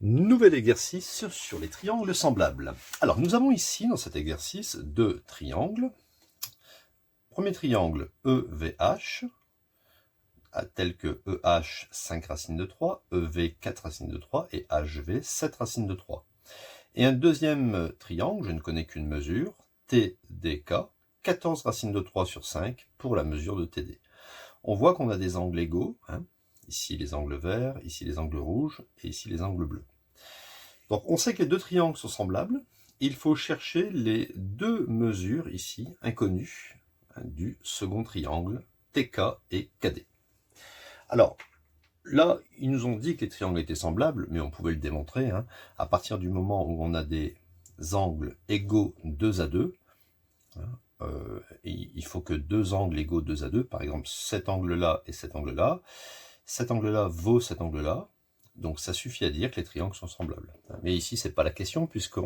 Nouvel exercice sur les triangles semblables. Alors, nous avons ici, dans cet exercice, deux triangles. Premier triangle EVH, tel que EH 5 racines de 3, EV 4 racines de 3 et HV 7 racines de 3. Et un deuxième triangle, je ne connais qu'une mesure, TDK, 14 racines de 3 sur 5 pour la mesure de TD. On voit qu'on a des angles égaux, ici les angles verts, ici les angles rouges et ici les angles bleus. Donc on sait que les deux triangles sont semblables, il faut chercher les deux mesures ici, inconnues, du second triangle, TK et KD. Alors, là, ils nous ont dit que les triangles étaient semblables, mais on pouvait le démontrer, à partir du moment où on a des angles égaux 2 à 2, il faut que deux angles égaux 2 à 2, par exemple cet angle-là et cet angle-là vaut cet angle-là, donc ça suffit à dire que les triangles sont semblables. Mais ici, c'est pas la question, puisque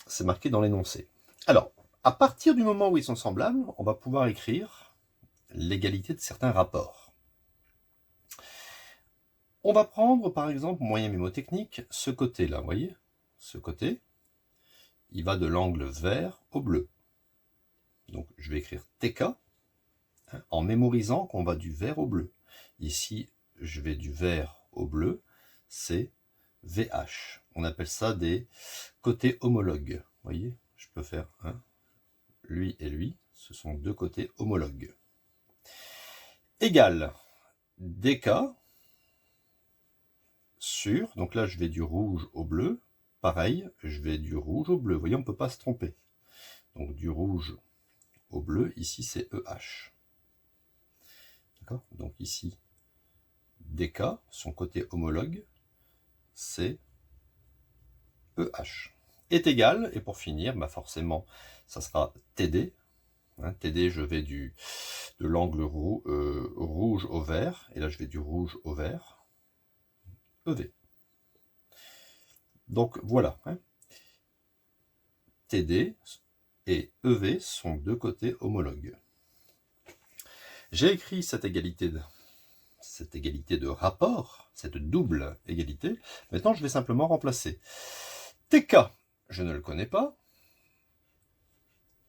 c'est marqué dans l'énoncé. Alors, à partir du moment où ils sont semblables, on va pouvoir écrire l'égalité de certains rapports. On va prendre, par exemple, moyen mémotechnique, ce côté-là, vous voyez, ce côté, il va de l'angle vert au bleu. Donc, je vais écrire TK, en mémorisant qu'on va du vert au bleu. Ici, je vais du vert au bleu, c'est VH. On appelle ça des côtés homologues. Vous voyez, je peux faire lui et lui, ce sont deux côtés homologues. Égal DK sur, donc là je vais du rouge au bleu, pareil, je vais du rouge au bleu. Vous voyez, on ne peut pas se tromper. Donc du rouge au bleu, ici c'est EH. D'accord? Donc ici, DK, son côté homologue, c'est EH. Est égal, et pour finir, forcément, ça sera TD. TD, je vais de l'angle rouge au vert, et là je vais du rouge au vert, EV. Donc voilà, TD et EV sont deux côtés homologues. J'ai écrit cette égalité de rapport, cette double égalité. Maintenant, je vais simplement remplacer. TK, je ne le connais pas.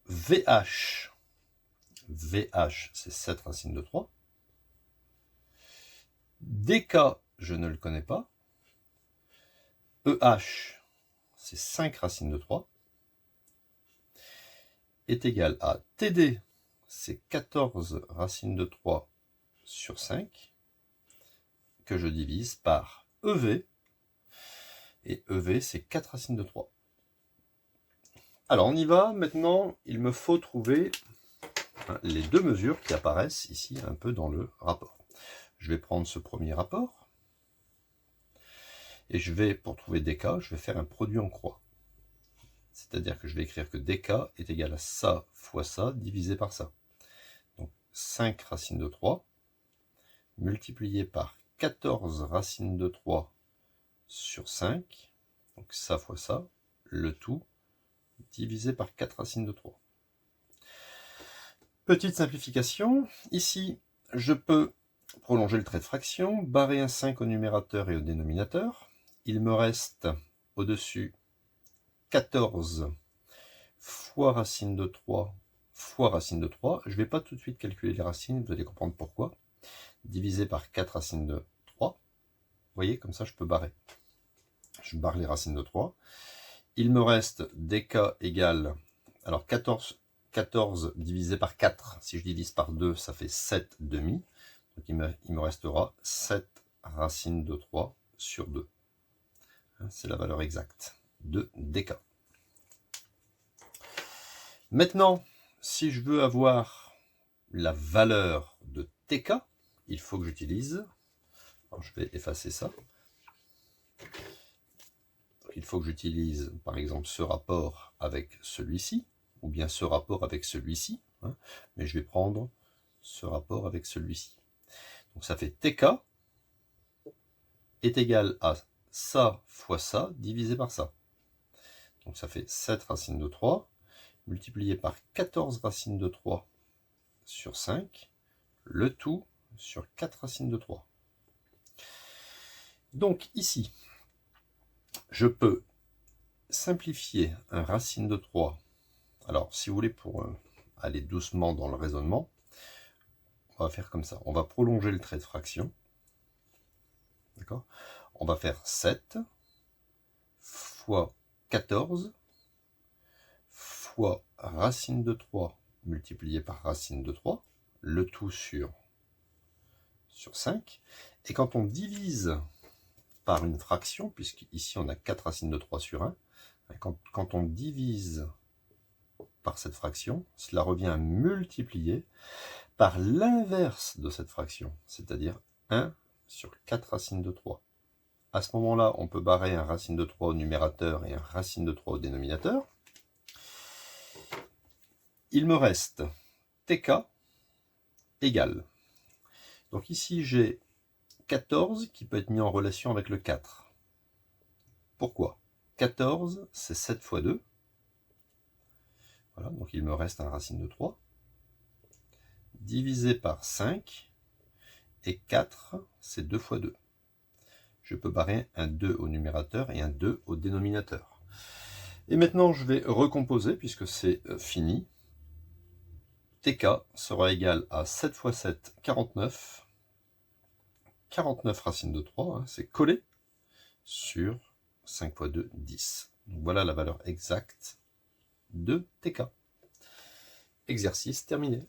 VH, c'est 7 racines de 3. DK, je ne le connais pas. EH, c'est 5 racines de 3. Est égal à TD, c'est 14 racines de 3 sur 5, que je divise par EV, et EV, c'est 4 racines de 3. Alors, on y va. Maintenant, il me faut trouver les deux mesures qui apparaissent ici, un peu dans le rapport. Je vais prendre ce premier rapport, et je vais, pour trouver DK, je vais faire un produit en croix. C'est-à-dire que je vais écrire que DK est égal à ça fois ça, divisé par ça. Donc, 5 racines de 3, multiplié par 14 racines de 3 sur 5, donc ça fois ça, le tout divisé par 4 racines de 3. Petite simplification, ici je peux prolonger le trait de fraction, barrer un 5 au numérateur et au dénominateur. Il me reste au-dessus 14 fois racine de 3 fois racine de 3. Je ne vais pas tout de suite calculer les racines, vous allez comprendre pourquoi. Divisé par 4 racines de 3. Vous voyez, comme ça je peux barrer. Je barre les racines de 3. Il me reste DK égale, alors 14 divisé par 4, si je divise par 2, ça fait 7 demi. Donc il me restera 7 racines de 3 sur 2. C'est la valeur exacte de DK. Maintenant, si je veux avoir la valeur de TK, il faut que j'utilise, je vais effacer ça, il faut que j'utilise par exemple ce rapport avec celui-ci, ou bien ce rapport avec celui-ci, mais je vais prendre ce rapport avec celui-ci. Donc ça fait TK est égal à ça fois ça divisé par ça. Donc ça fait 7 racines de 3, multiplié par 14 racines de 3 sur 5, le tout sur 4 racines de 3. Donc ici, Je peux simplifier un racine de 3. Alors, si vous voulez, pour aller doucement dans le raisonnement, on va faire comme ça. On va prolonger le trait de fraction. D'accord? On va faire 7 fois 14 fois racine de 3 multiplié par racine de 3, le tout sur 5. Et quand on divise par une fraction, puisqu'ici on a 4 racines de 3 sur 1, quand on divise par cette fraction, cela revient à multiplier par l'inverse de cette fraction, c'est-à-dire 1 sur 4 racines de 3. À ce moment-là, on peut barrer un racine de 3 au numérateur et un racine de 3 au dénominateur. Il me reste TK égale. Donc ici, j'ai 14 qui peut être mis en relation avec le 4. Pourquoi? 14, c'est 7 fois 2. Voilà, donc il me reste un racine de 3. Divisé par 5. Et 4, c'est 2 fois 2. Je peux barrer un 2 au numérateur et un 2 au dénominateur. Et maintenant, je vais recomposer puisque c'est fini. TK sera égal à 7 fois 7, 49. 49 racines de 3, hein, c'est collé sur 5 fois 2, 10. Donc voilà la valeur exacte de TK. Exercice terminé.